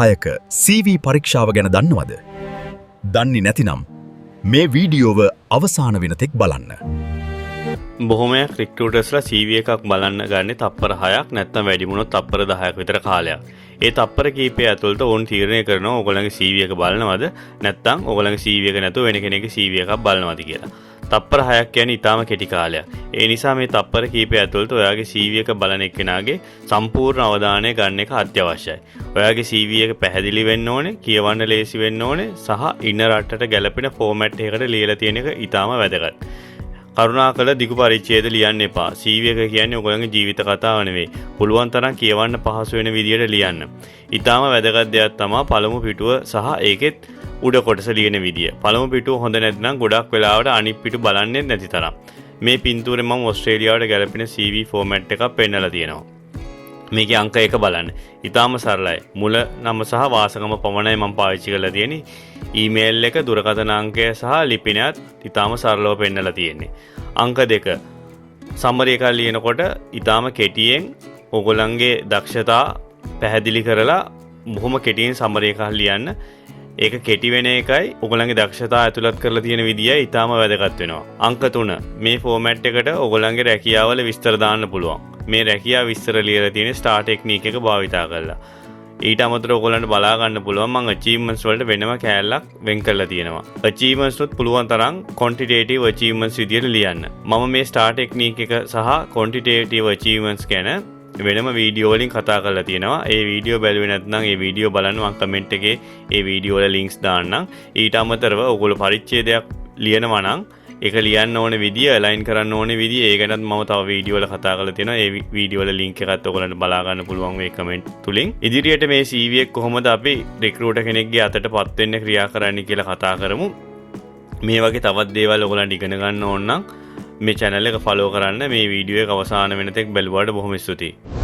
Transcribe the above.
6 CV පරීක්ෂාව ගැන දන්නවද? දන්නේ නැතිනම් මේ වීඩියෝව අවසාන වෙනතෙක් බලන්න. බොහොමයක් රික්රූටර්ස්ලා CV එකක් බලන්න ගන්නේ තප්පර 6ක් නැත්නම් වැඩි වුණොත් තප්පර 10ක් විතර කාලයක්. ඒ තප්පර කීපය ඇතුළත ඕන් තීරණය කරනවා ඕගොල්ලන්ගේ CV එක බලනවද නැත්නම් ඕගොල්ලන්ගේ CV එක නැතුව වෙන කෙනෙක්ගේ CV එකක් බලනවද කියලා. තප්පර 6ක් කියන්නේ ඊටාම කෙටි කාලයක්. ඒ නිසා මේ තප්පර කීපය ඇතුළත ඔයාගේ CV එක බලන එක්කෙනාගේ සම්පූර්ණ අවධානය ගන්න එක අත්‍යවශ්‍යයි. ඔයාගේ CV එක පැහැදිලි වෙන්න ඕනේ, කියවන්න ලේසි වෙන්න ඕනේ සහ ඉන්න රටට ගැලපෙන ෆෝමැට් එකකට ලියලා තියෙන එක ඊටාම වැදගත්. කරුණාකර දිගු පරිච්ඡේද ලියන්න එපා. CV එක කියන්නේ ඔයගොල්ලන්ගේ ජීවිත කතාව නෙවෙයි. පුළුවන් තරම් කියවන්න පහසු වෙන විදියට ලියන්න. ඊටාම වැදගත් දෙයක් තමයි පළමු පිටුව සහ ඒකෙත් උඩ කොටස ලියන විදිය. පළමු පිටුව හොඳ නැත්නම් ගොඩක් වෙලාවට අනිත් පිටු බලන්නේ නැති තරම්. මේ පින්තූරේ මම ඕස්ට්‍රේලියාවට ගැලපෙන CV ෆෝමැට් එකක් පෙන්නලා තියෙනවා. මේකේ අංක 1 බලන්න. ඊටාම සරලයි. මුල නම සහ වාසගම පමණයි මම පාවිච්චි කරලා තියෙන්නේ. ඊමේල් එක, දුරකථන අංකය සහ ලිපිනයත් ඊටාම සරලව පෙන්නලා තියෙන්නේ. අංක 2 සම්මරි එකක් ලියනකොට ඊටාම කෙටියෙන් ඔයගොල්ලන්ගේ දක්ෂතා පැහැදිලි කරලා බොහොම කෙටියෙන් සම්මරි එකක් ලියන්න. ඒක කෙටි වෙන එකයි ඔයගොල්ලන්ගේ දක්ෂතා ඇතුළත් කරලා තියෙන විදියයි ඊටාම වැදගත් වෙනවා. අංක 3 මේ ෆෝමැට් එකට ඔයගොල්ලන්ගේ රැකියාවල විස්තර දාන්න පුළුවන්. මේ රැකියාව විස්තර ලියලා තියෙන ස්ටාර් ටෙක්නික් එක භාවිතා කරලා. ඊට අමතරව ඔයගොල්ලන්ට බලා ගන්න පුළුවන් මම achievements වලට වෙනම කෑල්ලක් වෙන් කරලා තියෙනවා. achievements උත් පුළුවන් තරම් quantitative achievements විදියට ලියන්න. මම මේ ස්ටාර් ටෙක්නික් එක සහ quantitative achievements ගැන වෙනම වීඩියෝ වලින් කතා කරලා තියෙනවා. ඒ වීඩියෝ බැලුවේ නැත්නම් ඒ වීඩියෝ බලන්න මම කමෙන්ට් එකේ ඒ වීඩියෝ වල links දාන්නම්. ඊට අමතරව ඔයගොල්ලෝ පරිච්ඡේදයක් ලියනවා නම් ඒක ලියන්න ඕන විදිය, align කරන්න ඕන විදිය ඒ ගැනත් මම තව වීඩියෝ වල කතා කරලා තියෙනවා. ඒ වීඩියෝ වල link එකත් ඔයගොල්ලන්ට බලා ගන්න පුළුවන් මේ කමෙන්ට් තුලින්. ඉදිරියට මේ CV එක කොහොමද අපි recruiter කෙනෙක්ගේ අතටපත් වෙන්න ක්‍රියා කරන්න කියලා කතා කරමු. මේ වගේ තවත් දේවල් ඔයගොල්ලන්ට ඉගෙන ගන්න ඕන නම් මේ channel එක follow කරන්න. මේ වීඩියෝ එක අවසාන වෙනතෙක් බැලුවාට බොහොම ස්තුතියි.